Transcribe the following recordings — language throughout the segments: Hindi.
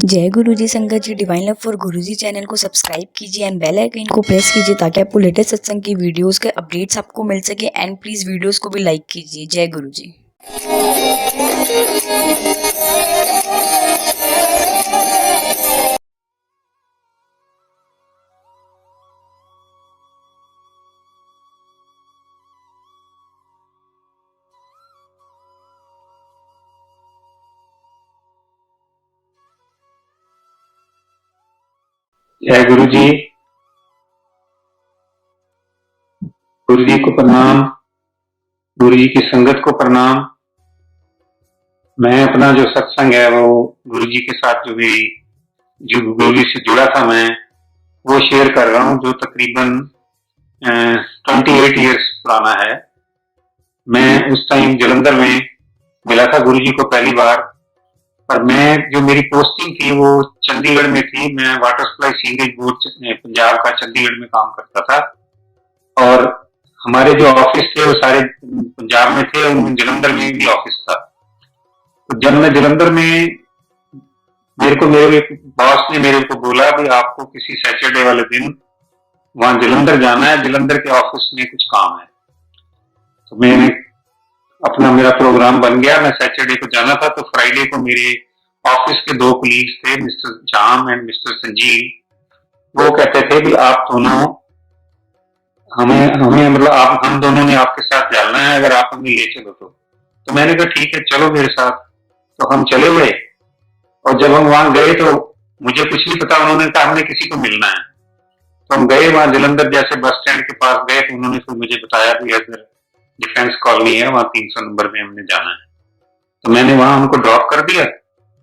जय गुरुजी संगत जी। Divine love for Guruji channel को सब्सक्राइब कीजिए एंड बेल आइकन को प्रेस कीजिए ताकि आपको लेटेस्ट सत्संग की वीडियोस के अपडेट्स आपको मिल सके। एंड प्लीज वीडियोस को भी लाइक कीजिए। जय गुरुजी। जय गुरु जी। गुरु जी को प्रणाम, गुरु जी की संगत को प्रणाम। मैं अपना जो सत्संग है वो गुरु जी के साथ जो गुरु जी से जुड़ा था मैं वो शेयर कर रहा हूँ, जो तकरीबन 28 इयर्स पुराना है। मैं उस टाइम जलंधर में मिला था गुरु जी को पहली बार, पर मैं जो मेरी पोस्टिंग थी वो चंडीगढ़ में थी। मैं water supply sewerage board Punjab का चंडीगढ़ में काम करता था और हमारे जो ऑफिस थे वो सारे पंजाब में थे और जलंधर में भी ऑफिस था। तो जब मैं जलंधर में मेरे एक बॉस ने मेरे को बोला भी आपको किसी सैटरडे वाले दिन वहां जलंधर जाना है, जलंधर के ऑफिस में कुछ काम है। तो मैंने अपना मेरा प्रोग्राम बन गया, मैं सैटरडे को जाना था। तो फ्राइडे को मेरे ऑफिस के दो कलीग्स थे, mister jam and mister Sanjeev. वो कहते थे भी आप दोनों हमें हमें मतलब आप हम दोनों ने आपके साथ चलना है, अगर आप हमें ले चलो तो मैंने कहा ठीक है चलो मेरे साथ। तो हम चले गए और जब हम वहां गए तो मुझे कुछ नहीं पता, उन्होंने कहा हमने किसी को मिलना है। तो हम गए वहां जलंधर, जैसे बस स्टैंड के पास गए तो उन्होंने फिर मुझे बताया कि इधर डिफेंस कॉलोनी है, वहां 300 नंबर में हमने जाना है। तो मैंने वहां उनको ड्रॉप कर दिया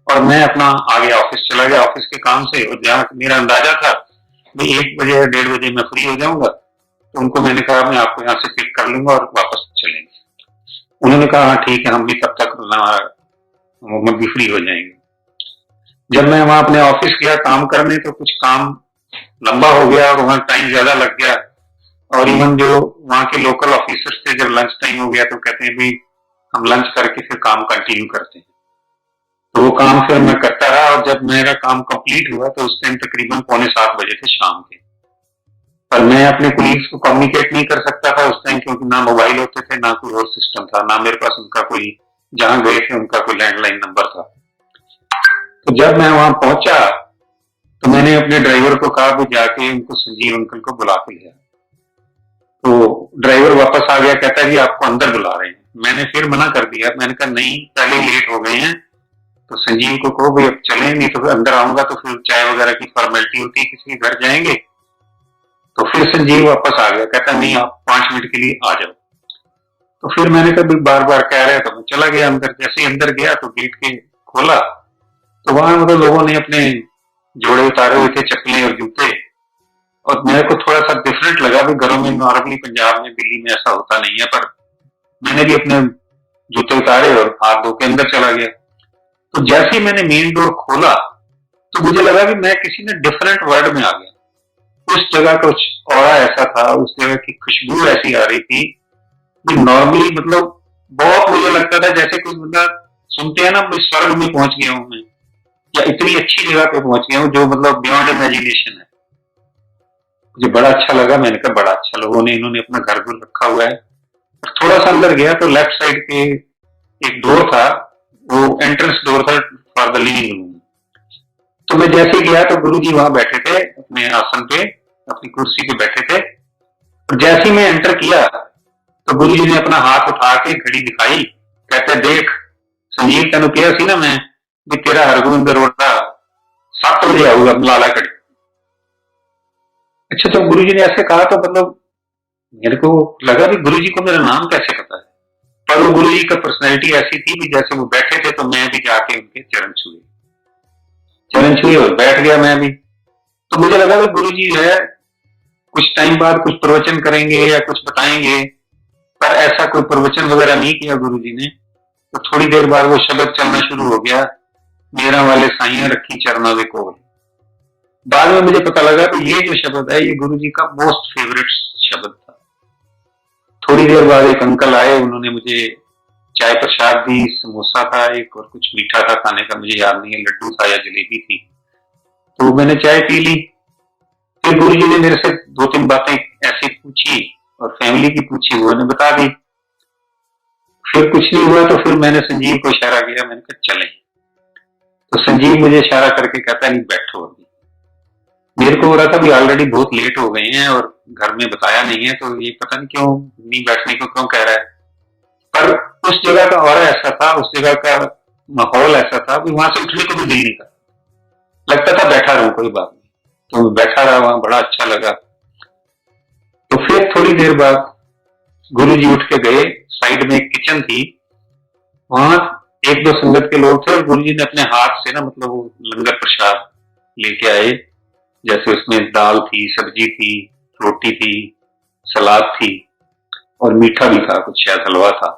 और मैं अपना आगे ऑफिस चला गया ऑफिस के काम से। और जहाँ मेरा अंदाजा था भाई 1 बजे या 1:30 बजे मैं फ्री हो जाऊंगा, तो उनको मैंने कहा मैं आपको यहाँ से पिक कर लूंगा और वापस चलेंगे। उन्होंने कहा हाँ ठीक है, हम भी तब तक हम भी फ्री हो जाएंगे। जब मैं वहां अपने ऑफिस गया काम करने तो कुछ काम लंबा हो गया और वहां टाइम ज्यादा लग गया। और इवन जो वहां के लोकल ऑफिसर्स थे, जब लंच टाइम हो गया तो कहते हैं भी हम लंच करके फिर काम कंटिन्यू करते हैं। तो वो काम फिर मैं करता रहा और जब मेरा काम कंप्लीट हुआ तो उस टाइम तकरीबन 6:45 बजे थे शाम के। पर मैं अपने कोलीग्स को कम्युनिकेट नहीं कर सकता था उस टाइम, क्योंकि ना मोबाइल होते थे ना कोई और सिस्टम था, ना मेरे पास उनका कोई, जहां गए थे उनका कोई लैंडलाइन नंबर था। तो जब मैं वहां पहुंचा तो मैंने अपने ड्राइवर को कहा भी जाके उनको संजीव अंकल को बुला के लिया। तो ड्राइवर वापस आ गया, कहता है जी आपको अंदर बुला रहे हैं। मैंने फिर मना कर दिया, मैंने कहा नहीं पहले लेट हो गए हैं, तो संजीव को कहो भाई अब चले, नहीं तो फिर अंदर आऊंगा तो फिर चाय वगैरह की फॉर्मेलिटी होती है, किसी के घर जाएंगे। तो फिर संजीव वापस आ गया, कहता नहीं आप 5 मिनट के लिए आ जाओ। तो फिर मैंने कहा बार बार कह रहे तो मैं चला गया अंदर। जैसे ही अंदर गया तो गेट के खोला तो वहां मतलब लोगों ने अपने जोड़े उतारे हुए थे, चप्पलें और जूते। और मेरे को थोड़ा सा डिफरेंट लगा भी घरों में नॉर्मली पंजाब में दिल्ली में ऐसा होता नहीं है, पर मैंने भी अपने जूते उतारे और हाथ धो के अंदर चला गया। तो जैसे ही मैंने मेन डोर खोला तो मुझे लगा कि मैं किसी ने डिफरेंट वर्ल्ड में आ गया। उस जगह कुछ और ऐसा था, उस जगह की खुशबू ऐसी आ रही थी कि नॉर्मली मतलब बहुत मुझे लगता था जैसे कोई मतलब सुनते हैं ना स्वर्ग में पहुंच गया हूं मैं, या इतनी अच्छी जगह पे पहुंच गया हूँ जो मतलब बियॉन्ड इमेजिनेशन है। मुझे बड़ा अच्छा लगा, मैंने कहा बड़ा अच्छा लोगों ने इन्होंने अपना घर घर रखा हुआ है। थोड़ा सा अंदर गया तो लेफ्ट साइड के एक डोर था, वो एंट्रेंस डोर था फॉर द लिविंग रूम। तो मैं जैसे गया तो गुरु जी वहां बैठे थे अपने आसन पे, अपनी कुर्सी पे बैठे थे। और जैसे ही मैं एंटर किया तो गुरु जी ने अपना हाथ उठा के घड़ी दिखाई, कहते देख संजीव तेन किया सी ना मैं भी तेरा हरगोविंद अरोड़ा 7 बजे आऊगा लाला घड़ी। अच्छा, तो गुरु जी ने ऐसे कहा तो मतलब मेरे को लगा भी गुरु जी को मेरा नाम कैसे पता है। पर वो गुरु जी का पर्सनैलिटी ऐसी थी कि जैसे वो बैठे थे तो मैं भी जाके उनके चरण छुए और बैठ गया मैं भी। तो मुझे लगा कि गुरु जी है कुछ टाइम बाद कुछ प्रवचन करेंगे या कुछ बताएंगे, पर ऐसा कोई प्रवचन वगैरह नहीं किया गुरु जी ने। तो थोड़ी देर बाद वो शब्द चलना शुरू हो गया, मेरा वाले साइया रखी चरणों में कोल। बाद में मुझे पता लगा कि ये जो शब्द है ये गुरु जी का मोस्ट फेवरेट शब्द था। थोड़ी देर बाद एक अंकल आए, उन्होंने मुझे चाय प्रसाद भी, समोसा था एक और कुछ मीठा था खाने का, मुझे याद नहीं है, लड्डू था या जलेबी थी। तो मैंने चाय पी ली। फिर गुरु जी ने मेरे से 2-3 बातें ऐसी पूछी और फैमिली की पूछी, वो उन्हें बता दी। फिर कुछ नहीं हुआ तो फिर मैंने संजीव को इशारा किया, मैंने कहा चलें। तो संजीव मुझे इशारा करके कहता नहीं बैठो अभी। मेरे को हो रहा था भी ऑलरेडी बहुत लेट हो गए हैं और घर में बताया नहीं है, तो ये पता नहीं क्यों नहीं बैठने को क्यों कह रहा है। पर उस जगह का ऑरा ऐसा था, उस जगह का माहौल ऐसा था कि वहां से उठने को भी दिल नहीं करता, लगता था बैठा रहूं कोई बात नहीं। तो बैठा रहा वहां, बड़ा अच्छा लगा। तो फिर थोड़ी देर बाद गुरुजी उठ के गए, साइड में एक किचन थी, वहां एक दो संगत के लोग थे और गुरुजी ने अपने हाथ से ना मतलब वो लंगर प्रसाद लेके आए। जैसे उसमें दाल थी, सब्जी थी, रोटी थी, सलाद थी और मीठा भी था, कुछ शायद हलवा था।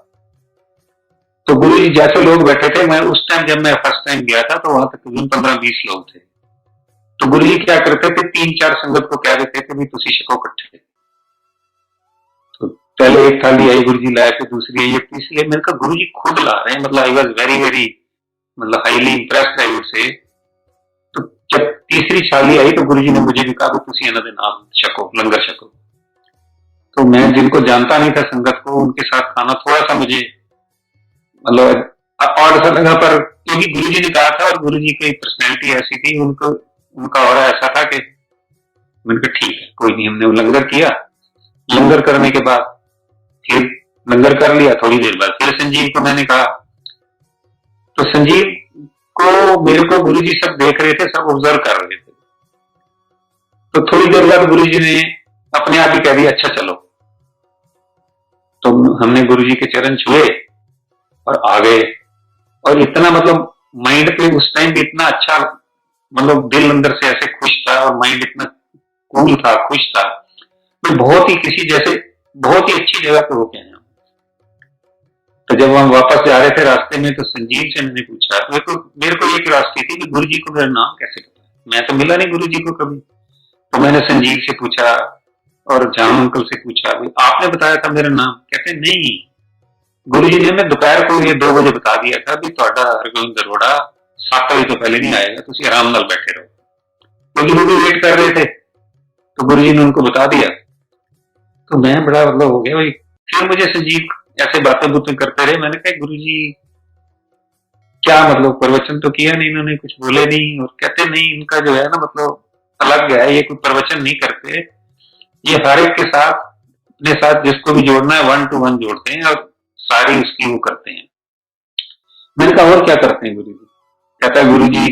तो गुरुजी जैसे लोग बैठे थे, मैं उस टाइम जब मैं फर्स्ट टाइम गया था तो वहां तकरीबन 15-20 लोग थे। तो गुरुजी क्या करते थे, 3-4 संगत को कह देते थे भी तुसी छको इकट्ठे। तो पहले एक थाली आई, गुरुजी लाए, फिर दूसरी आई, तीसरी आई। मैंने कहा गुरुजी खुद ला रहे हैं, मतलब आई वॉज वेरी वेरी मतलब highly impressed I would say. तो जब तीसरी थाली आई तो गुरुजी ने मुझे भी कहा कि तुसी इन्हां दे नाम छको, लंगर छको। तो मैं जिनको जानता नहीं था संगत को, उनके साथ खाना थोड़ा सा मुझे मतलब ऑड सा लगा, पर क्योंकि गुरुजी ने कहा था और गुरुजी की पर्सनैलिटी ऐसी थी, उनको उनका ऑरा ऐसा था कि मैंने कहा ठीक है कोई नहीं। हमने वो लंगर किया। लंगर करने के बाद फिर लंगर कर लिया, थोड़ी देर बाद फिर संजीव को मैंने कहा। तो संजीव को मेरे को गुरुजी सब देख रहे थे, सब ऑब्जर्व कर रहे थे। तो थोड़ी देर बाद गुरुजी ने अपने आप ही कह दिया अच्छा चलो। तो हमने गुरुजी के चरण छुए और आ गए। और इतना मतलब माइंड पे उस टाइम भी इतना अच्छा, मतलब दिल अंदर से ऐसे खुश था और माइंड इतना कूल था, खुश था। तो बहुत ही किसी जैसे बहुत ही अच्छी जगह पे होके आए। तो जब हम वापस जा रहे थे रास्ते में तो संजीव से मैंने पूछा, मेरे को ये क्यूरियोसिटी थी कि गुरुजी को मेरा नाम कैसे पता है, मैं तो मिला नहीं गुरुजी को कभी। तो मैंने संजीव से पूछा और जाम अंकल से पूछा, आपने बताया था मेरा नाम? कहते नहीं, गुरुजी ने हमें दोपहर को ये 2 बजे बता दिया था भी ਤੁਹਾਡਾ हरगोविंद अरोड़ा 7 बजे तो पहले नहीं आएगा, तुम आराम नाल बैठे रहो, क्योंकि वो भी वेट कर रहे थे। तो गुरुजी ने उनको बता दिया। तो मैं बड़ा मतलब हो गया भाई। फिर मुझे संजीव ऐसे बातें बुतें करते रहे। मैंने कहा गुरुजी क्या मतलब प्रवचन तो किया नहीं इन्होंने, कुछ बोले नहीं। और कहते नहीं, इनका जो है ना मतलब अलग है, ये कोई प्रवचन नहीं करते, ये हर एक के साथ अपने साथ जिसको भी जोड़ना है 1 to 1 जोड़ते हैं और सारी उसकी वो करते हैं। मैंने कहा और क्या करते हैं गुरुजी? कहता है गुरुजी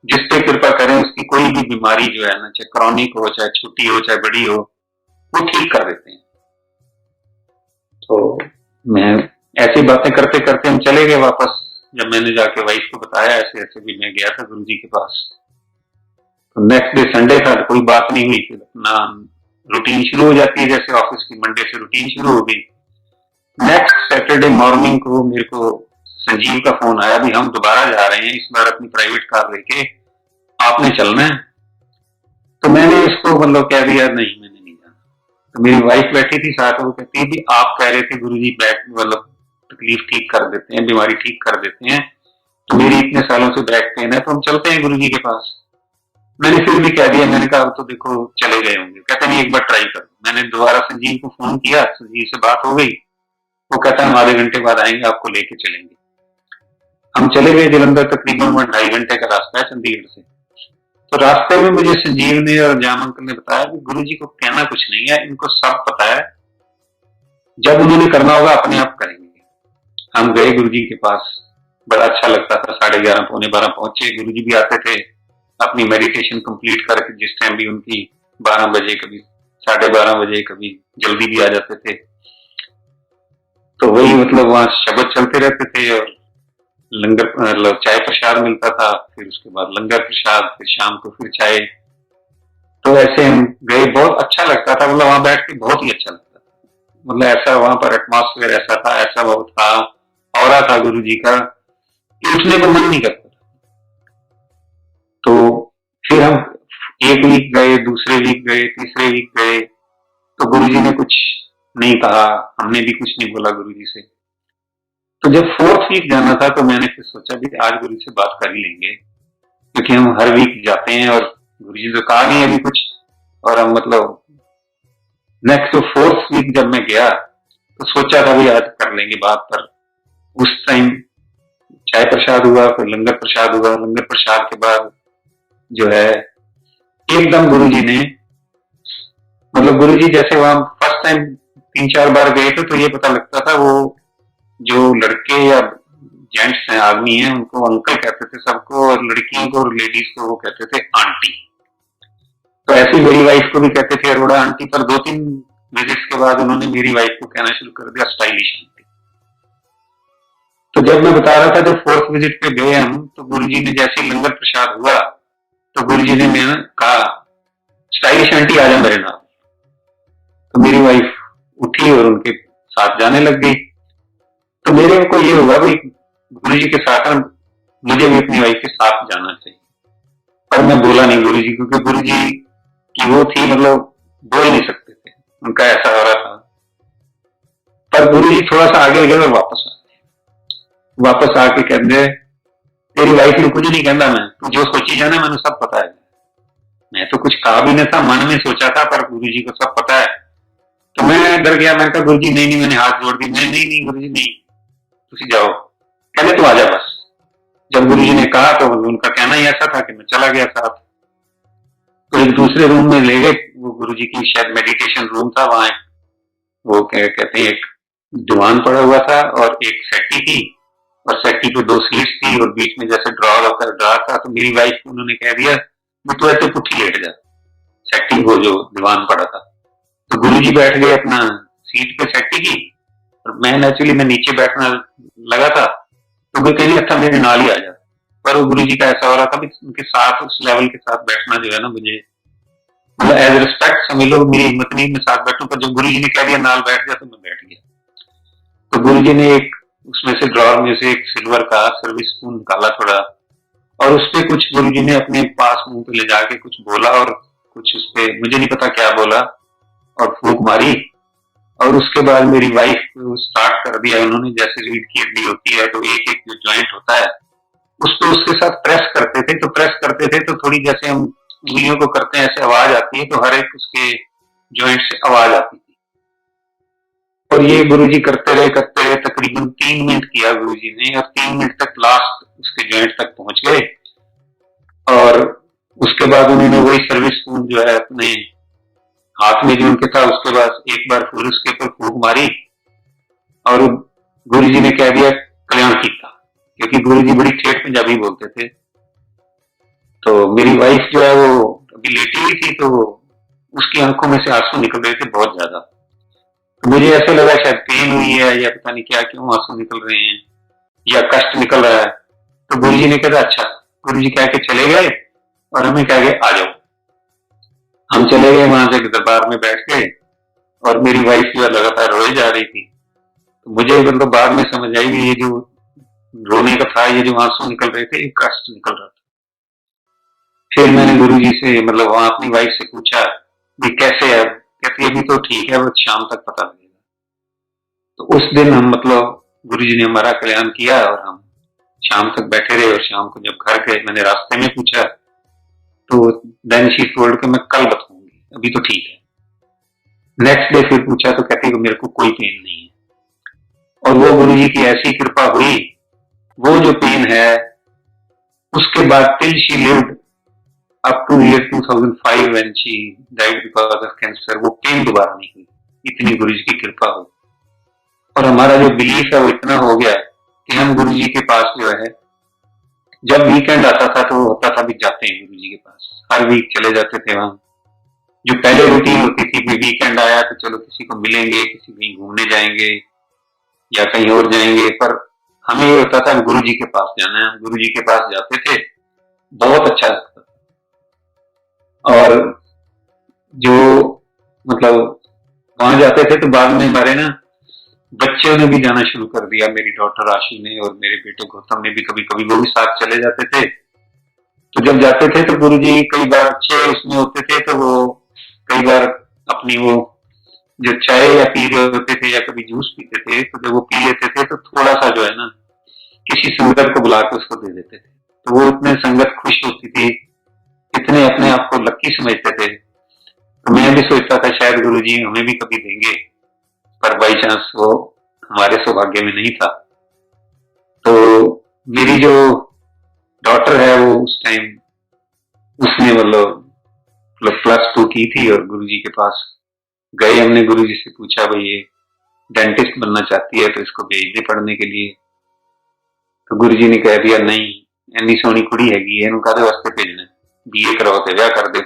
जिस पे कृपा करें उसकी कोई भी बीमारी जो है ना, चाहे क्रॉनिक हो, चाहे छोटी हो, चाहे बड़ी हो, वो ठीक कर देते हैं। तो मैं ऐसी बातें करते करते हम चले गए वापस। जब मैंने जाके वाइफ को बताया ऐसे ऐसे भी मैं गया था गुरुजी के पास, तो नेक्स्ट डे संडे था, कोई बात नहीं हुई। फिर अपना रूटीन शुरू हो जाती है, जैसे ऑफिस की मंडे से रूटीन शुरू हो गई। नेक्स्ट सैटरडे मॉर्निंग को मेरे को संजीव का फोन आया भी हम दोबारा जा रहे हैं, इस बार अपनी प्राइवेट कार लेके, आपने चलना है। तो मैंने इसको मतलब कह दिया नहीं मैंने नहीं जाना। तो मेरी वाइफ बैठी थी साथ, वो कहती है भी आप कह रहे थे गुरुजी बैक मतलब तकलीफ ठीक कर देते हैं, बीमारी ठीक कर देते हैं, तो मेरी इतने सालों से बैक पेन है, तो हम चलते हैं गुरुजी के पास। मैंने फिर भी कह दिया, मैंने कहा तो देखो चले गए होंगे। कहते नहीं एक बार ट्राई करो। मैंने दोबारा संजीव को फोन किया, संजीव से बात हो गई। वो कहता है हम आधे घंटे बाद आएंगे, आपको लेके चलेंगे। हम चले गए जलंधर, तकरीबन 2.5 घंटे का रास्ता है चंडीगढ़ से। तो रास्ते में मुझे संजीव ने और जाम अंकल ने बताया कि गुरुजी को कहना कुछ नहीं है, इनको सब पता है, जब उन्होंने करना होगा अपने आप करेंगे। हम गए गुरुजी के पास, बड़ा अच्छा लगता था। 11:30 पौने 12 पहुंचे। गुरुजी भी आते थे अपनी मेडिटेशन कंप्लीट करके, जिस टाइम भी उनकी 12 बजे, कभी 12:30 बजे, कभी जल्दी भी आ जाते थे। तो वही मतलब वहां शब्द चलते रहते थे और लंगर मतलब चाय प्रसाद मिलता था, फिर उसके बाद लंगर प्रसाद, फिर शाम को फिर चाय। तो ऐसे हम गए, बहुत अच्छा लगता था, मतलब वहां बैठ के बहुत ही अच्छा लगता था। मतलब ऐसा वहां पर एटमॉस्फेयर ऐसा था, ऐसा वो था, ऑरा था गुरुजी का कि उठने को मन नहीं करता। तो फिर हम एक वीक गए, दूसरे वीक गए, तीसरे वीक गए, तो गुरुजी ने कुछ नहीं कहा, हमने भी कुछ नहीं बोला गुरुजी से। तो जब 4th वीक जाना था तो मैंने फिर सोचा भी आज गुरु से बात कर ही लेंगे, क्योंकि हम हर वीक जाते हैं और गुरु जी तो कहा नहीं अभी कुछ, और हम मतलब नेक्स्ट तो 4th वीक जब मैं गया तो सोचा था भी आज कर लेंगे बात, पर उस टाइम चाय प्रसाद हुआ, फिर लंगर प्रसाद हुआ, लंगर प्रसाद के बाद जो है एकदम गुरु जी ने मतलब गुरु जी जैसे वहां फर्स्ट टाइम 3-4 बार गए थे तो ये पता लगता था वो जो लड़के या जेंट्स हैं आदमी हैं उनको अंकल कहते थे सबको, और लड़कियों को और लेडीज को वो कहते थे आंटी। तो ऐसी मेरी वाइफ को भी कहते थे अरोड़ा आंटी, पर 2-3 विजिट्स के बाद उन्होंने मेरी वाइफ को कहना शुरू कर दिया स्टाइलिश आंटी। तो जब मैं बता रहा था जब 4th विजिट पे गए हम तो गुरु जी ने जैसे ही लंगर प्रसाद हुआ तो गुरु जी ने मैंने कहा स्टाइलिश आंटी आ जाए मेरे नाम। तो मेरी वाइफ उठी और उनके साथ जाने लग गई। तो मेरे को ये हुआ भाई गुरु जी के साथ मुझे भी अपनी वाइफ के साथ जाना चाहिए, पर मैं बोला नहीं गुरु जी, क्योंकि गुरु जी की वो थी मतलब बोल नहीं सकते थे, उनका ऐसा हो रहा था। पर गुरु जी थोड़ा सा आगे गए और वापस आके कहते तेरी वाइफ ने कुछ नहीं कहना, मैं तू जो सोची जाना मैंने सब पता है। मैं तो कुछ कहा भी नहीं था, मन में सोचा था, पर गुरु जी को सब पता है। तो मैं डर गया, मैंने कहा गुरु जी नहीं, मैंने हाथ जोड़ दी, नहीं गुरु जी नहीं, तुम जाओ, कहले तू आ जा बस। जब गुरु जी ने कहा तो उनका कहना ही ऐसा था कि मैं चला गया साथ। तो एक दूसरे रूम में ले गए, वो गुरु जी की शायद मेडिटेशन रूम था, वहां वो कहते हैं एक दीवान पड़ा हुआ था और एक सेट्टी थी, और सेट्टी पे 2 सीट्स थी और बीच में जैसे ड्रॉर होता है ड्रॉर था। तो मेरी वाइफ को उन्होंने कह दिया तो ऐसे पुट्ठी लेट जा, सेट्टी वो जो दीवान पड़ा था। तो गुरु जी बैठ गए अपना सीट पे सेट्टी की, और मैं नेचुरली मैं नीचे बैठना लगा था, तो वो कह अच्छा मेरे नाल ही आ जा। पर वो गुरु जी का ऐसा हो रहा था उनके साथ उस लेवल के साथ बैठना जो है ना मुझे मतलब एज रिस्पेक्ट समझ लो, मेरी हिम्मत नहीं मैं साथ बैठूं, पर जब गुरु जी ने कह दिया नाल बैठ गया तो मैं बैठ गया। तो गुरु जी ने एक उसमें से ड्रॉर में से एक सिल्वर का सर्विस स्पून निकाला थोड़ा, और उस पे कुछ गुरु जी ने अपने पास मुंह पे ले जाके कुछ बोला, और कुछ उस पे मुझे नहीं पता क्या बोला, और फूंक मारी। और उसके बाद मेरी वाइफ को स्टार्ट कर दिया उन्होंने, जैसे रीढ़ की हड्डी होती है तो एक एक जो ज्वाइंट होता है उस पर उसके साथ प्रेस करते थे, तो प्रेस करते थे तो थोड़ी जैसे हम उंगलियों को करते हैं ऐसे आवाज आती है, तो हर एक उसके ज्वाइंट से आवाज आती थी। और ये गुरुजी करते रहे तकरीबन 3 मिनट किया गुरुजी ने, और 3 मिनट तक लास्ट उसके ज्वाइंट तक पहुंच गए। और उसके बाद उन्होंने वही सर्विस स्पून जो है अपने हाथ में जो उनके था उसके बाद एक बार फिर उसके ऊपर फूंक मारी, और गुरुजी ने कह दिया कल्याण कीता, क्योंकि गुरुजी बड़ी ठेठ पंजाबी बोलते थे। तो मेरी वाइफ जो है वो अभी लेटी हुई थी, तो उसकी आंखों में से आंसू निकल रहे थे बहुत ज्यादा। तो मुझे ऐसा लगा शायद पेन हुई है या पता नहीं क्या, क्यों आंसू निकल रहे हैं या कष्ट निकल रहा है। तो गुरुजी ने कहा अच्छा, गुरुजी कह के चले गए और हमें कह गए आ जाओ। हम चले गए वहां से दरबार में बैठ गए, और मेरी वाइफ जो है लगातार रोए जा रही थी। तो मुझे मतलब बाद में समझ आई कि ये जो रोने का था, ये जो आंसू निकल रहे थे, ये कष्ट निकल रहा था। फिर मैंने गुरुजी से मतलब वहां अपनी वाइफ से पूछा कि कैसे है, कहती अभी तो ठीक है, बस शाम तक पता लगेगा। तो उस दिन हम मतलब गुरुजी ने हमारा कल्याण किया और हम शाम तक बैठे रहे, और शाम को जब घर गए मैंने रास्ते में पूछा तो देन शी टोल्ड कि मैं कल बताऊंगी, अभी तो ठीक है। नेक्स्ट डे फिर पूछा तो कहती मेरे को कोई पेन नहीं है। और वो गुरुजी की ऐसी कृपा हुई, वो जो पेन है उसके बाद till she lived up two year 2005 when she died because of cancer, वो पेन दोबारा नहीं हुई, इतनी गुरुजी की कृपा हुई। और हमारा जो बिलीफ है वो इतना हो गया कि हम गुरुजी के पास जो है जब वीकेंड आता था तो होता था भी जाते हैं गुरुजी के पास, हर वीक चले जाते थे वहां। जो पहले रूटीन होती थी कि वीकेंड आया तो चलो किसी को मिलेंगे, किसी कहीं घूमने जाएंगे या कहीं और जाएंगे, पर हमें ये होता था गुरुजी के पास जाना है। गुरुजी के पास जाते थे, बहुत अच्छा लगता था। और जो मतलब वहां जाते थे तो बाद में हमारे ना बच्चों ने भी जाना शुरू कर दिया, मेरी डॉटर आशी ने और मेरे बेटे गौतम ने भी कभी कभी वो भी साथ चले जाते थे। तो जब जाते थे तो गुरुजी कई बार अच्छे उसमें होते थे, तो वो कई बार अपनी वो जो चाय या पी रहे होते थे या कभी जूस पीते थे, तो जब वो पी लेते थे तो थोड़ा सा जो है ना किसी संगत को बुला के उसको दे देते थे, तो वो इतने संगत खुश होती थी, इतने अपने आप को लकी समझते थे। तो मैं भी सोचता था शायद गुरुजी हमें भी कभी देंगे, पर बाई चांस वो हमारे सौभाग्य में नहीं था। तो मेरी जो डॉटर है वो उस टाइम उसने मतलब +2 की थी और गुरुजी के पास गए। हमने गुरुजी से पूछा भाई ये डेंटिस्ट बनना चाहती है तो इसको भेज दे पढ़ने के लिए। तो गुरुजी ने कह दिया नहीं, इन्नी सोहनी कुड़ी हैगी इनू काहदे वास्ते भेजना, बीए कराओ ते ब्याह कर दे।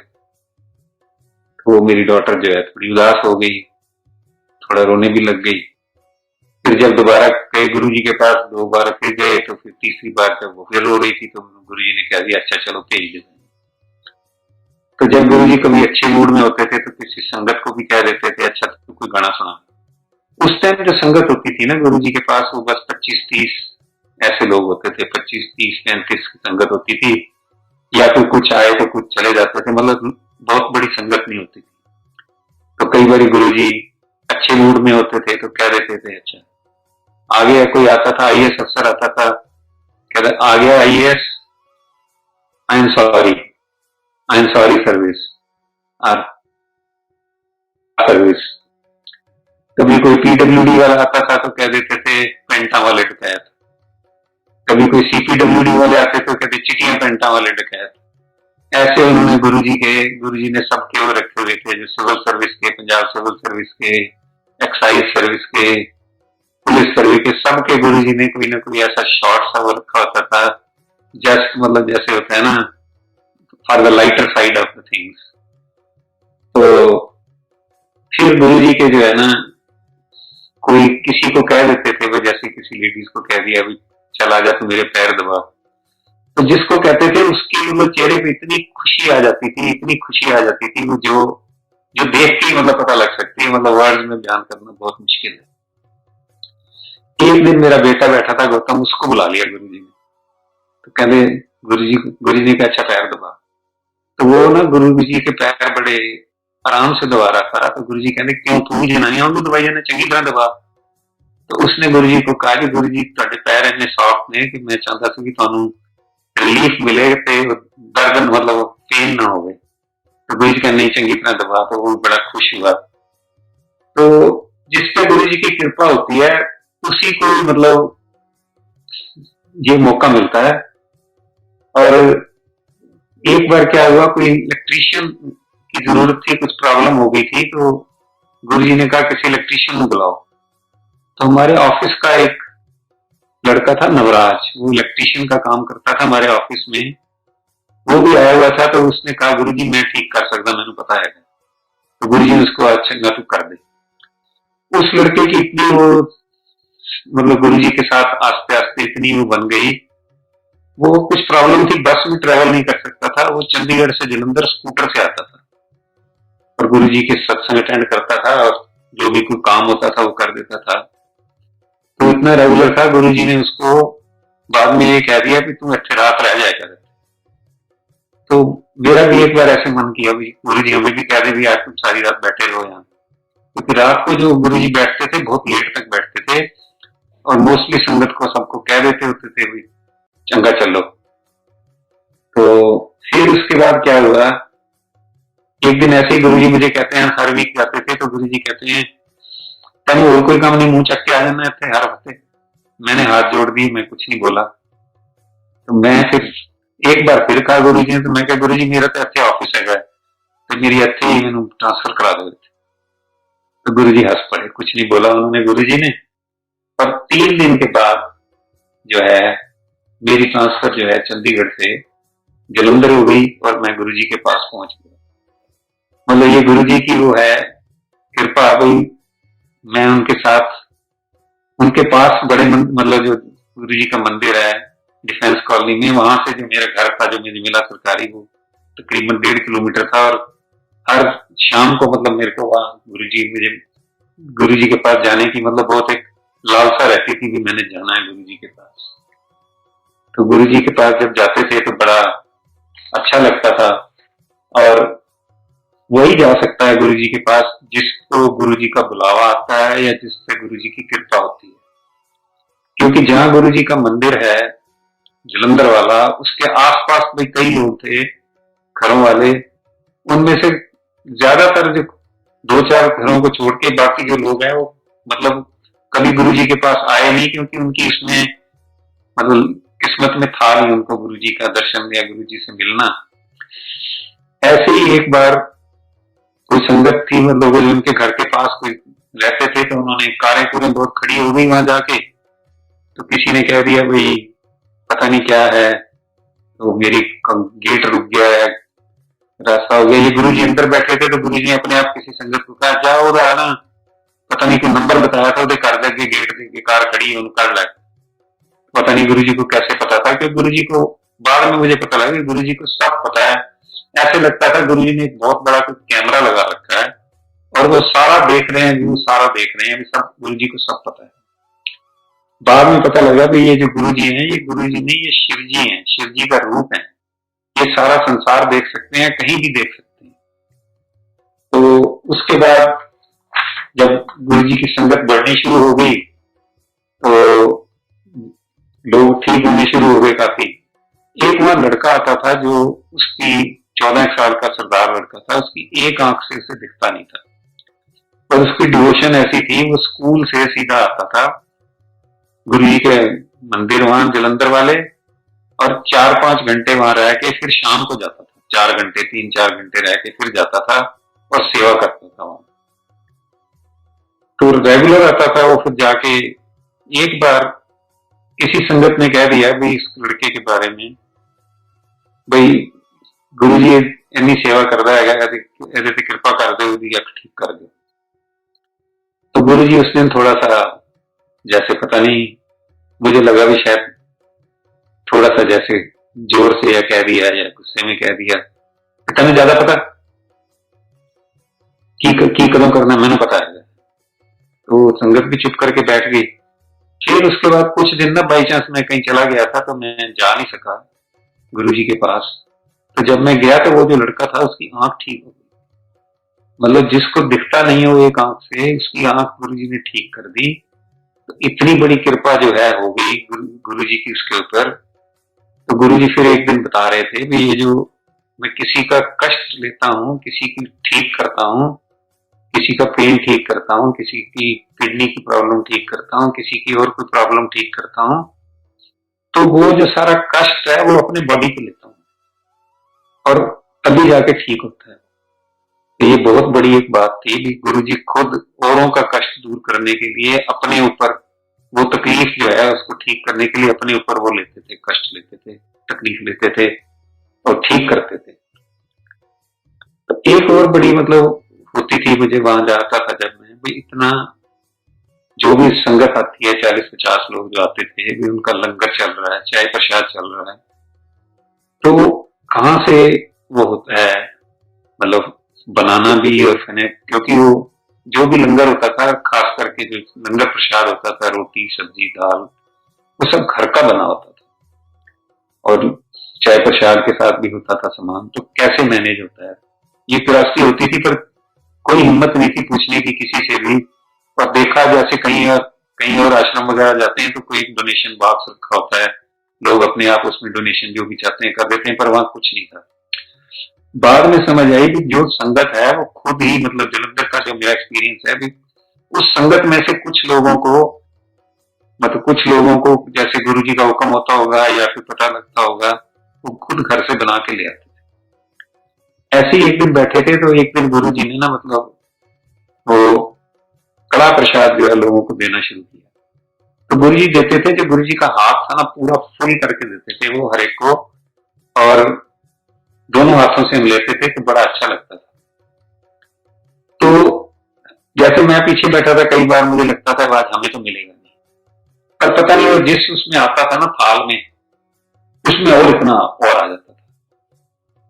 तो मेरी डॉटर जो है थोड़ी उदास हो गई, थोड़ा रोने भी लग गई। फिर जब दोबारा गए गुरुजी के पास, 2 बार फिर गए, तो फिर तीसरी बार जब वो फिर रो रही थी तो गुरुजी ने कह दिया अच्छा चलो भेज देते हैं। तो जब गुरुजी कभी अच्छे मूड में होते थे तो किसी संगत को भी कह देते थे अच्छा तू कोई गाना सुना। उस टाइम जो संगत होती थी ना गुरुजी के पास, वो बस 25-30 ऐसे लोग होते थे, 25-30-35 की संगत होती थी, या फिर कुछ आए तो कुछ चले जाते थे, मतलब बहुत बड़ी संगत नहीं होती थी। तो कई बार गुरुजी अच्छे मूड में होते थे तो कह देते थे अच्छा, आगे कोई आता था आईएएस अफसर आता था, कहता आ गया IAS, I am sorry service और सर्विस। कभी कोई पीडब्ल्यूडी वाला आता था तो कह देते थे पेंटा वाले डकैत, कभी कोई सीपीडब्ल्यूडी वाले आते तो कहते चिटिया पेंटा वाले डकैत। ऐसे उन्होंने गुरुजी ने सबके वो रखे हुए थे, जो सिविल सर्विस के, पंजाब सिविल सर्विस के, एक्साइज सर्विस के, पुलिस सर्विस के, सबके गुरुजी ने कोई ना कोई ऐसा शॉर्ट सा वो रखा होता था, जस्ट मतलब जैसे होता है ना for the lighter side of the things. तो फिर गुरुजी के जो है ना कोई किसी को कह देते थे, वो जैसे किसी लेडीज को कह दिया अभी चल आजा तो मेरे पैर दबा, तो जिसको कहते थे उसके मतलब चेहरे पे इतनी खुशी आ जाती थी, इतनी खुशी आ जाती थी, वो जो जो देख के मतलब पता लग सकती है, मतलब वर्ड में बयान करना बहुत मुश्किल है। एक दिन मेरा बेटा बैठा था गौतम, उसको बुला लिया गुरुजी ने, तो कहते गुरुजी ने कहा अच्छा पैर दबा। तो वो ना गुरुजी के पैर बड़े आराम से दबा रहा था, तो गुरुजी कहते क्यों तू भी जनानियां उनको दबाई जाना चंगी तरह दबा। तो उसने गुरुजी को कहा कि गुरुजी तुहाडे पैर इन्ने सॉफ्ट ने कि मैं चाहता था कि तुहानू रिलीफ मिले ते दर्द मतलब पेन ना होवे। तो गुरुजी कहने नहीं चंगी तरह दबा, तो वो बड़ा खुश हुआ। तो जिस पे गुरुजी की कृपा होती है उसी को मतलब ये मौका मिलता है। और एक बार क्या हुआ, कोई इलेक्ट्रीशियन की जरूरत थी, कुछ प्रॉब्लम हो गई थी, तो गुरुजी ने कहा किसी इलेक्ट्रीशियन को बुलाओ। तो हमारे ऑफिस का एक लड़का था नवराज, वो इलेक्ट्रीशियन का काम करता था हमारे ऑफिस में, वो भी आया हुआ था। तो उसने कहा गुरुजी मैं ठीक कर सकता, मैंने पता है। तो गुरुजी ने उसको अच्छा तू कर दे। उस लड़के की इतनी वो मतलब गुरुजी के साथ आस्ते आस्ते इतनी वो बन गई, वो कुछ प्रॉब्लम थी, बस में ट्रेवल नहीं कर सकता था, वो चंडीगढ़ से जलंधर स्कूटर से आता था और गुरुजी के सत्संग अटेंड करता था और जो भी कोई काम होता था वो कर देता था। तो इतना रेगुलर था, गुरुजी ने उसको बाद में ये कह दिया कि तू अच्छे रात रह जाएगा। तो मेरा भी एक बार ऐसे मन किया गुरुजी हमें भी कह दे भी आज तुम सारी रात बैठे रहो यहाँ, क्योंकि रात को जो गुरुजी बैठते थे बहुत लेट तक बैठते थे और मोस्टली संगत को सबको कह देते होते थे भाई चंगा चलो। तो फिर उसके बाद क्या हुआ, एक दिन ऐसे ही गुरुजी मुझे कहते हैं हर वीक जाते थे, तो गुरुजी कहते हैं तेन और कोई काम नहीं, मुंह चक के आ जाना इतने हर हफ्ते। मैंने हाथ जोड़ दी, मैं कुछ नहीं बोला। तो मैं फिर एक बार फिर कहा गुरुजी ने, तो मैं कहा गुरुजी मेरा तो इतने ऑफिस है तो मेरी इतने ही मैंने ट्रांसफर करा दो। तो गुरुजी हंस पड़े, कुछ नहीं बोला उन्होंने गुरुजी ने। और 3 दिन के बाद जो है मेरी ट्रांसफर जो है चंडीगढ़ से जलंधर हो गई और मैं गुरुजी के पास पहुंच गया। मतलब ये गुरुजी की वो है कृपा भाई, मैं उनके साथ उनके पास बड़े मतलब जो गुरुजी का मंदिर है डिफेंस कॉलोनी में, वहां से जो मेरा घर था जो मुझे मिला सरकारी, वो तकरीबन 1.5 किलोमीटर था। और हर शाम को मतलब मेरे को वहां गुरुजी के पास जाने की मतलब बहुत एक लालसा रहती थी कि मैंने जाना है गुरुजी के पास। तो गुरुजी के पास जब जाते थे तो बड़ा अच्छा लगता था। और वही जा सकता है गुरु जी के पास जिसको गुरु जी का बुलावा आता है या जिस पे गुरु जी की कृपा होती है। क्योंकि जहां गुरु जी का मंदिर है जलंधर वाला, उसके आसपास भी कई लोग थे घरों वाले, उनमें से ज्यादातर जो दो चार घरों को छोड़ के बाकी जो लोग हैं वो मतलब कभी गुरु जी के पास आए नहीं, क्योंकि उनकी इसमें मतलब किस्मत में था नहीं उनको गुरु जी का दर्शन या गुरु जी से मिलना। ऐसे ही एक बार कोई संगत थी, मतलब जो उनके घर के पास कोई रहते थे, तो उन्होंने कारें पूरे बहुत खड़ी हो गई वहां जाके, तो किसी ने कह दिया भाई पता नहीं क्या है, तो मेरी गेट रुक गया है, रास्ता हो गया। ये गुरु जी अंदर बैठे थे, तो गुरु जी ने अपने आप किसी संगत को कहा क्या हो रहा है ना, पता नहीं कोई नंबर बताया था उधर कर दे गेट की कार खड़ी है उन कर ला। पता नहीं गुरु जी को कैसे पता था, क्योंकि गुरु जी को बाद में मुझे पता लगा कि गुरु जी को सब पता है। ऐसे लगता था गुरु जी ने एक बहुत बड़ा कोई कैमरा लगा रखा है और वो सारा देख रहे हैं, व्यू सारा देख रहे हैं, सब गुरु जी को सब पता है। बाद में पता लगा कि ये जो गुरु जी हैं, ये गुरु जी नहीं, ये शिव जी हैं, शिव जी का रूप है। ये सारा संसार देख सकते हैं, कहीं भी देख सकते हैं। तो उसके बाद जब गुरु जी की संगत बढ़नी शुरू हो गई तो लोग ठीक होने शुरू हो गए काफी। एक वहां लड़का आता था जो उसकी 14 साल का सरदार लड़का था, उसकी एक आंख से उसे दिखता नहीं था, और उसकी डिवोशन ऐसी थी, वो स्कूल से सीधा आता था गुरु जी के मंदिर वहां जलंधर वाले, और 4-5 घंटे वहां रह के फिर शाम को जाता था, 4 घंटे 3-4 घंटे रह के फिर जाता था और सेवा करता था वहां। तो रेगुलर आता था वो। फिर जाके एक बार किसी संगत ने कह दिया भाई इस लड़के के बारे में, भाई गुरु जी इन्नी सेवा करता है, ਇਹਦੇ ਤੇ ਕਿਰਪਾ कर दो, ਉਹਦੀ ਅੱਖ ठीक कर दो। तो गुरु जी उस दिन थोड़ा सा जैसे पता नहीं, मुझे लगा भी शायद थोड़ा सा जैसे जोर से या कह दिया या गुस्से में कह दिया, तने ज्यादा पता की कदम करना मैंने पता है। तो संगत भी चुप करके बैठ गई। फिर उसके बाद कुछ दिन ना बाई चांस मैं कहीं चला गया था, तो मैं जा नहीं सका गुरु जी के पास। तो जब मैं गया तो वो जो लड़का था उसकी आंख ठीक हो गई, मतलब जिसको दिखता नहीं हो एक आंख से, उसकी आंख गुरु जी ने ठीक कर दी। तो इतनी बड़ी कृपा जो है हो गई गुरु जी की उसके ऊपर। तो गुरु जी फिर एक दिन बता रहे थे भी ये जो मैं किसी का कष्ट लेता हूँ, किसी की ठीक करता हूँ, किसी का पेन ठीक करता हूँ, किसी की किडनी की प्रॉब्लम ठीक करता हूँ, किसी की और कोई प्रॉब्लम ठीक करता हूँ, तो वो जो सारा कष्ट है वो अपने बॉडी पे लेता हूँ और तभी जाके ठीक होता है। तो ये बहुत बड़ी एक बात थी कि गुरु जी खुद औरों का कष्ट दूर करने के लिए अपने ऊपर वो तकलीफ जो है उसको ठीक करने के लिए अपने ऊपर वो लेते थे, कष्ट लेते थे, तकलीफ लेते थे और ठीक करते थे। तो एक और बड़ी मतलब होती थी मुझे वहां जाता था जब मैं, भाई इतना जो भी संगत आती है 40-50 लोग जो आते थे, भी उनका लंगर चल रहा है, चाय प्रसाद चल रहा है, तो कहाँ से वो होता है मतलब बनाना भी और क्योंकि वो जो भी लंगर होता था, खास करके जो लंगर प्रसाद होता था, रोटी सब्जी दाल, वो सब घर का बना होता था और चाय प्रसाद के साथ भी होता था सामान। तो कैसे मैनेज होता है, ये क्यूरियोसिटी होती थी, पर कोई हिम्मत नहीं थी पूछने की किसी से भी। और देखा जैसे कहीं और आश्रम वगैरह जाते हैं तो कोई डोनेशन बॉक्स रखा होता है, लोग अपने आप उसमें डोनेशन जो भी चाहते हैं कर देते हैं, पर वहां कुछ नहीं था। बाद में समझ आई कि जो संगत है वो खुद ही मतलब जलंधर का जो मेरा एक्सपीरियंस है, भी उस संगत में से कुछ लोगों को मतलब कुछ लोगों को जैसे गुरु जी का हुक्म होता होगा या फिर पता लगता होगा, वो खुद घर से बना के ले आते थे। ऐसे ही एक दिन बैठे थे, तो एक दिन गुरु जी ने ना मतलब वो कड़ा प्रसाद जो है लोगों को देना शुरू किया। तो गुरु जी देते थे, जो गुरु जी का हाथ था ना पूरा फुल करके देते थे वो हर एक को, और दोनों हाथों से हम लेते थे तो बड़ा अच्छा लगता था। तो जैसे मैं पीछे बैठा था, कई बार मुझे लगता था आज हमें तो मिलेगा नहीं, पर पता नहीं वो जिस उसमें आता था ना थाल में, उसमें और इतना और आ जाता था,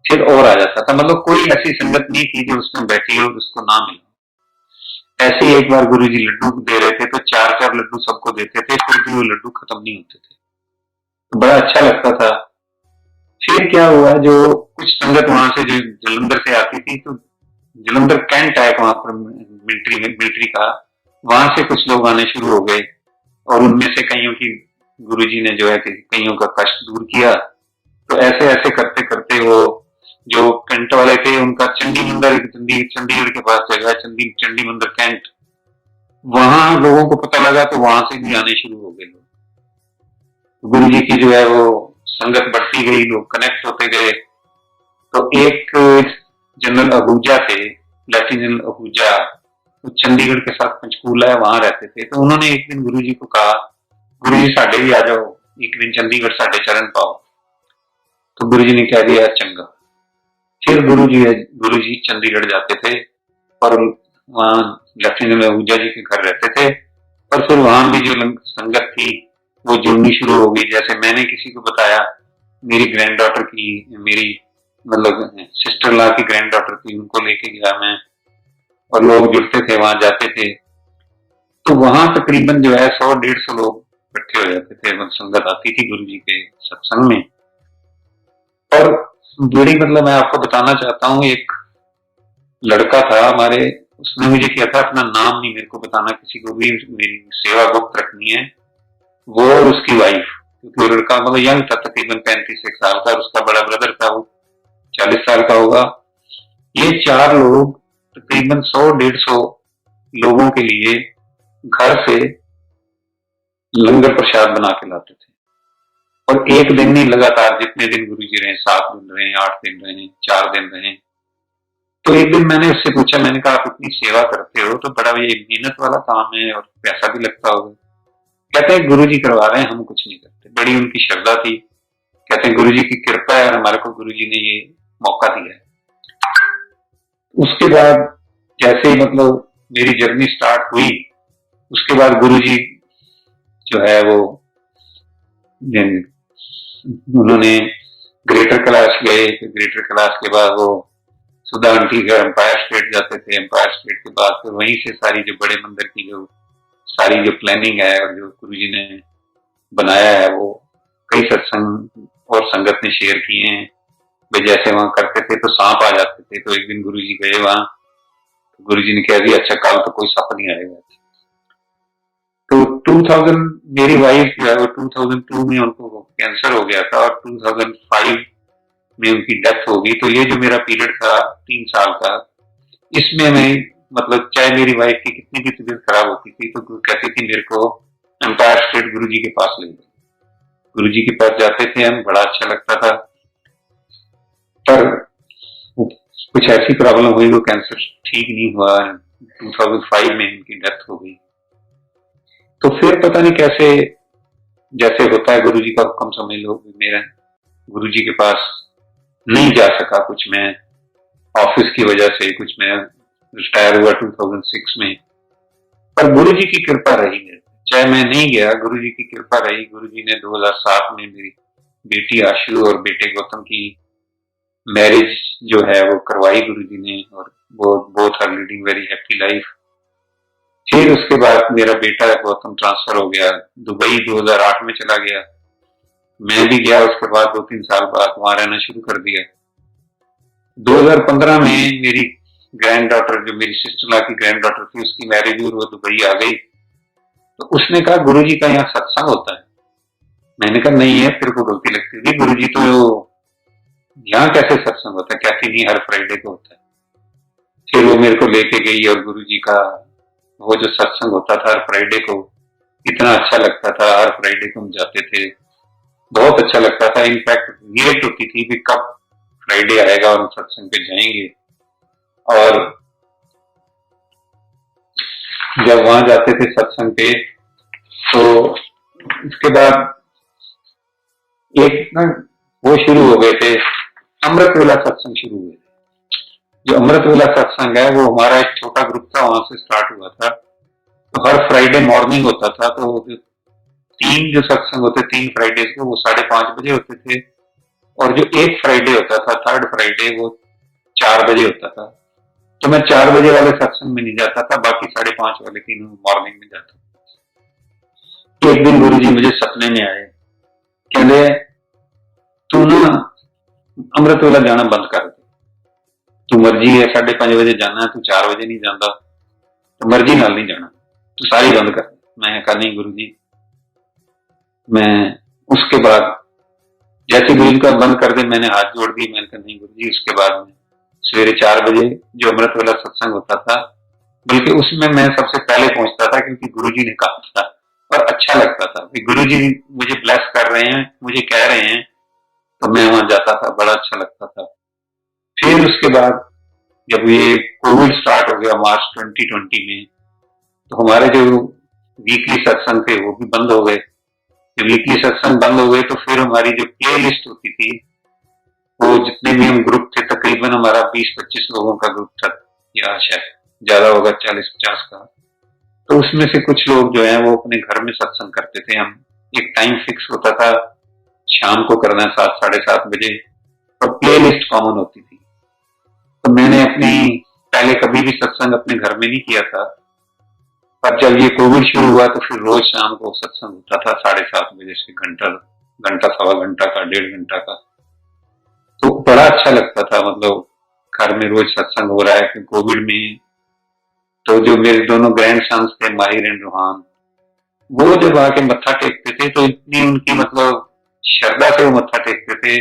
फिर और आ जाता था, मतलब कोई ऐसी संगत नहीं थी जो उसमें बैठी हो उसको ना मिले। ऐसे ही एक बार गुरु जी लड्डू दे रहे थे, तो 4-4 लड्डू सबको देते थे, फिर भी वो लड्डू खत्म नहीं होते थे, तो बड़ा अच्छा लगता था। फिर क्या हुआ, जो कुछ संगत वहां से जो जलंधर से आती थी, तो जलंधर कैंट है वहां पर मिलिट्री का, वहां से कुछ लोग आने शुरू हो गए और उनमें से कईयों की गुरुजी ने जो है कि कईयों का कष्ट दूर किया। तो ऐसे ऐसे करते करते वो जो कैंट वाले थे उनका चंडी मंदिर, चंडीगढ़ के पास जगह है चंडी मंदिर कैंट, वहां लोगों को पता लगा तो वहां से भी आने शुरू हो गए लोग। गुरु जी की जो है वो संगत बढ़ती गई, लोग कनेक्ट होते गए। तो एक जनरल आहूजा थे, लेफ्टिनेंट जनरल आहूजा, वो चंडीगढ़ के साथ पंचकूला है वहां रहते थे। तो उन्होंने एक दिन गुरु जी को कहा, गुरु जी साढ़े भी आ जाओ, एक दिन चंडीगढ़ साढ़े चरण पाओ। तो गुरु जी ने कह दिया चंगा। फिर गुरु जी चंडीगढ़ जाते थे और वहां लेफ्टिनेंट आहूजा जी के घर रहते थे। और फिर वहां भी जो संगत थी वो जुड़नी शुरू हो गई। जैसे मैंने किसी को बताया, मेरी ग्रैंड डॉटर की, मेरी मतलब सिस्टर लॉ की ग्रैंड डॉटर थी, उनको लेके गया मैं और लोग जुड़ते थे, वहां जाते थे। तो वहां तकरीबन जो है 100-150 लोग इकट्ठे हो जाते थे, मतलब संगत आती थी गुरु जी के सत्संग में। और बड़ी मतलब मैं आपको बताना चाहता हूँ, एक लड़का था हमारे, उसने मुझे किया था अपना नाम नहीं मेरे को बताना किसी को भी, मेरी सेवा गुप्त रखनी है, वो और उसकी वाइफ, क्योंकि वो लड़का मतलब यंग था तकरीबन 35 साल का, और उसका बड़ा ब्रदर था वो 40 साल का होगा। ये 4 लोग तकरीबन 100-150 लोगों के लिए घर से लंगर प्रसाद बना के लाते थे। और एक दिन नहीं, लगातार जितने दिन गुरु जी रहे, 7 दिन रहे, 8 दिन रहे, 4 दिन रहे। तो एक दिन मैंने उससे पूछा, मैंने कहा आप इतनी सेवा करते हो तो बड़ा ये मेहनत वाला काम है और पैसा भी लगता होगा। कहते हैं गुरु जी करवा रहे हैं, हम कुछ नहीं करते। बड़ी उनकी श्रद्धा थी। कहते हैं गुरु जी की कृपा है और हमारे को गुरु जी ने ये मौका दिया है। उसके बाद जैसे ही मतलब मेरी जर्नी स्टार्ट हुई, उसके बाद गुरु जी जो है वो उन्होंने ग्रेटर कैलाश गए। ग्रेटर कैलाश के बाद वो सुधा आंटी घर एम्पायर स्टेट जाते थे। एम्पायर स्टेट के बाद फिर वहीं से सारी जो बड़े मंदिर की जो सारी जो प्लानिंग है और जो गुरु जी ने बनाया है, वो कई सत्संग और संगत ने शेयर किए हैं। वे जैसे वहां करते थे तो सांप आ जाते थे, तो एक दिन गुरु जी गए वहां, तो गुरु जी ने कह दिया अच्छा कल तो कोई सांप नहीं आएगा। तो 2000 मेरी वाइफ जो है वो 2002 में उनको कैंसर हो गया था और 2005 में उनकी डेथ हो गई। तो ये जो मेरा पीरियड था 3 साल का, इसमें मैं मतलब चाहे मेरी वाइफ की कितनी भी तबीयत खराब होती थी तो कहती थी मेरे को एम्पायर स्टेट गुरु जी के पास ले गए। गुरु जी के पास जाते थे हम, बड़ा अच्छा लगता था। पर कुछ ऐसी प्रॉब्लम हुई, वो कैंसर ठीक नहीं हुआ, 2005 में उनकी डेथ हो गई। तो फिर पता नहीं कैसे, जैसे होता है गुरु जी का हुक्म समझ लो, मेरा गुरु जी के पास नहीं जा सका। कुछ मैं ऑफिस की वजह से, कुछ मैं रिटायर हुआ 2006 में, पर गुरु जी की कृपा रही मेरे, चाहे मैं नहीं गया गुरु जी की कृपा रही। गुरु जी ने 2007 में मेरी बेटी आशु और बेटे गौतम की मैरिज जो है वो करवाई गुरु जी ने, और वो both are leading very happy life. फिर उसके बाद मेरा बेटा गौतम ट्रांसफर हो गया दुबई, 2008 में चला गया। मैं भी गया उसके बाद 2-3 साल बाद, वहां रहना शुरू कर दिया। 2015 में मेरी ग्रैंड डॉटर, जो मेरी सिस्टर की ग्रैंड डॉटर थी, उसकी मैरिज हुई, वो दुबई आ गई। तो उसने कहा गुरु जी का यहाँ सत्संग होता है। मैंने कहा नहीं है, तेरे को गलती लगती है, गुरु जी तो यहाँ कैसे सत्संग होता है? कहती नहीं, हर फ्राइडे को होता है। फिर वो मेरे को लेके गई और गुरु जी का वो जो सत्संग होता था हर फ्राइडे को, इतना अच्छा लगता था। हर फ्राइडे को हम जाते थे, बहुत अच्छा लगता था। इनफैक्ट वेट होती थी कि कब फ्राइडे आएगा और हम सत्संग पे जाएंगे। और जब वहां जाते थे सत्संग पे, तो उसके बाद एक ना वो शुरू हो गए थे, अमृत वेला सत्संग शुरू हुए। जो अमृत वेला सत्संग है वो हमारा एक छोटा ग्रुप था, वहां से स्टार्ट हुआ था। तो हर फ्राइडे मॉर्निंग होता था। तो तीन जो सत्संग होते 3 फ्राइडे को, वो 5:30 बजे होते थे। और जो एक फ्राइडे होता था, थर्ड फ्राइडे, वो 4 बजे होता था। तो मैं 4 बजे वाले सत्संग में नहीं जाता था, बाकी 5:30 वाले तीनों मॉर्निंग में जाता था। एक दिन गुरु जी मुझे सपने में आए, कहते तू ना अमृत वेला जाना बंद कर दे। तू मर्जी है 5:30 बजे जाना, तू 4 बजे नहीं जाता, तो मर्जी नाल नहीं जाना, तू सारी बंद कर। मैं कहा नहीं गुरु जी। मैं उसके बाद जैसे गुरु जी का बंद कर दे, मैंने हाथ जोड़ दिए, मैंने कहा नहीं गुरु जी। उसके बाद में सवेरे 4 बजे जो अमृत वाला सत्संग होता था, बल्कि उसमें मैं सबसे पहले पहुंचता था, क्योंकि गुरु जी ने कहा था और अच्छा लगता था कि गुरु जी मुझे ब्लेस कर रहे हैं, मुझे कह रहे हैं, तो मैं वहां जाता था, बड़ा अच्छा लगता था। फिर उसके बाद जब ये कोविड स्टार्ट हो गया मार्च 2020 में, तो हमारे जो वीकली सत्संग थे वो भी बंद हो गए। जब वीकली सत्संग बंद हो गए तो फिर हमारी जो प्ले लिस्ट होती थी, वो जितने भी हम ग्रुप थे, तकरीबन हमारा 20-25 लोगों का ग्रुप था, या शायद ज्यादा होगा 40-50 का। तो उसमें से कुछ लोग जो है वो अपने घर में सत्संग करते थे। हम एक टाइम फिक्स होता था, शाम को करना है 7-7:30 बजे, और प्ले लिस्ट कॉमन होती थी। तो मैंने अपनी पहले कभी भी सत्संग अपने घर में नहीं किया था, पर जब ये कोविड शुरू हुआ तो फिर रोज शाम को सत्संग होता था 7:30 बजे से घंटा घंटा सवा घंटा का, 1.5 घंटा का। तो बड़ा अच्छा लगता था, मतलब घर में रोज सत्संग हो रहा है। कि कोविड में तो जो मेरे दोनों ग्रैंड सन्स थे, माहिर एंड रूहान, वो जब आके मत्था टेकते थे तो इतनी उनकी मतलब श्रद्धा से वो मत्था टेकते थे,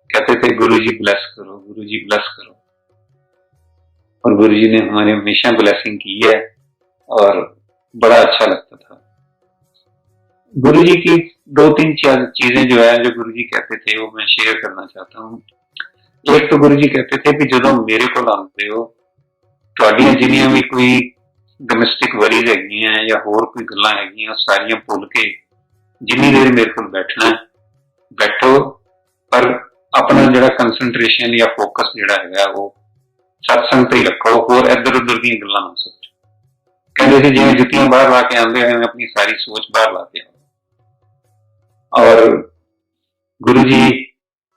कहते थे गुरु जी ब्लेस करो, गुरु जी ब्लेस करो। और गुरु जी ने हमारे हमेशा ब्लेसिंग की है, और बड़ा अच्छा लगता था। गुरु जी की 2-3 चीजें जो है, जो गुरु जी कहते थे, वो मैं शेयर करना चाहता हूँ। एक तो गुरु जी कहते थे कि जो मेरे को आते हो, ਤੁਹਾਡੀਆਂ ਜਿੰਨੀਆਂ ਵੀ ਕੋਈ ਡੋਮੈਸਟਿਕ ਵਰੀਜ਼ ਹੈਗੀਆਂ ਜਾਂ ਹੋਰ ਕੋਈ ਗੱਲਾਂ ਹੈਗੀਆਂ, ਸਾਰੀਆਂ ਭੁੱਲ ਕੇ ਜਿੰਨੀ ਦੇਰ ਮੇਰੇ ਕੋਲ ਬੈਠਣਾ ਬੈਠੋ, ਪਰ ਆਪਣਾ ਜਿਹੜਾ ਕੰਸੈਂਟਰੇਸ਼ਨ ਜਾਂ ਫੋਕਸ ਜਿਹੜਾ ਹੈਗਾ ਉਹ ਸਤਸੰਗ ਤੇ ਹੀ ਰੱਖੋ, ਹੋਰ ਇੱਧਰ ਉੱਧਰ ਦੀਆਂ ਗੱਲਾਂ ਨਾ ਸੋਚੋ। ਕਹਿੰਦੇ ਸੀ ਜਿਵੇਂ ਜੁੱਤੀਆਂ ਬਾਹਰ ਲਾ ਕੇ ਆਉਂਦੇ ਹੋਏ ਆਪਣੀ ਸਾਰੀ ਸੋਚ ਬਾਹਰ ला के आओ। और गुरु जी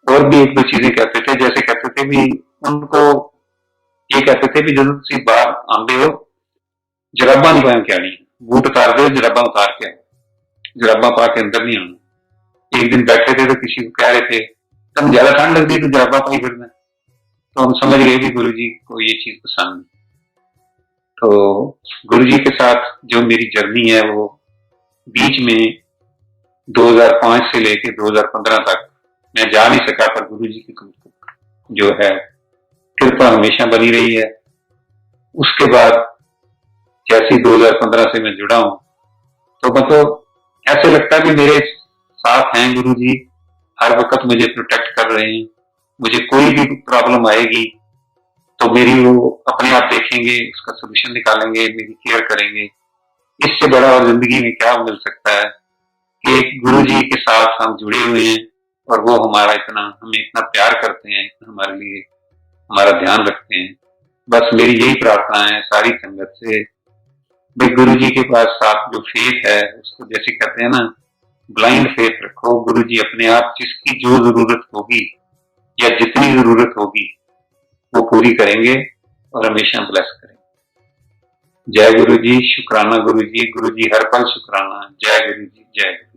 और भी 1-2 चीजें कहते थे, जैसे कहते थे भी उनको ये कहते थे भी जो तुम बाहर आते हो, जराबा नहीं पहन के आनी, बूट उतार दो, जराबा उतार के आओ, जराबा पा के अंदर नहीं आना। एक दिन बैठे थे तो किसी को कह रहे थे तुम ज्यादा ठंड लगती है तो जराबा पाई फिरना, तो हम समझ गए कि गुरु जी को ये चीज पसंद नहीं। तो गुरु जी के साथ जो मेरी जर्नी है, वो बीच में 2005 से लेके 2015 तक मैं जा नहीं सका, पर गुरु जी की जो है कृपा हमेशा बनी रही है। उसके बाद जैसे 2015 से मैं जुड़ा हूं, तो मतलब ऐसे लगता है कि मेरे साथ हैं गुरु जी, हर वक्त मुझे प्रोटेक्ट कर रहे हैं। मुझे कोई भी प्रॉब्लम आएगी तो मेरी वो अपने आप देखेंगे, उसका सोल्यूशन निकालेंगे, मेरी केयर करेंगे। इससे बड़ा और जिंदगी में क्या मिल सकता है कि एक गुरु जी के साथ हम जुड़े हुए हैं, और वो हमें इतना प्यार करते हैं, हमारे लिए हमारा ध्यान रखते हैं। बस मेरी यही प्रार्थना है सारी संगत से, भाई गुरु जी के पास साथ जो फेथ है, उसको जैसे कहते हैं ना, ब्लाइंड फेथ रखो। गुरु जी अपने आप जिसकी जो जरूरत होगी या जितनी जरूरत होगी वो पूरी करेंगे और हमेशा ब्लेस करेंगे। जय गुरु जी, शुक्राना गुरु जी, गुरु जी हर पल शुक्राना। जय गुरु जी, जय गुरु।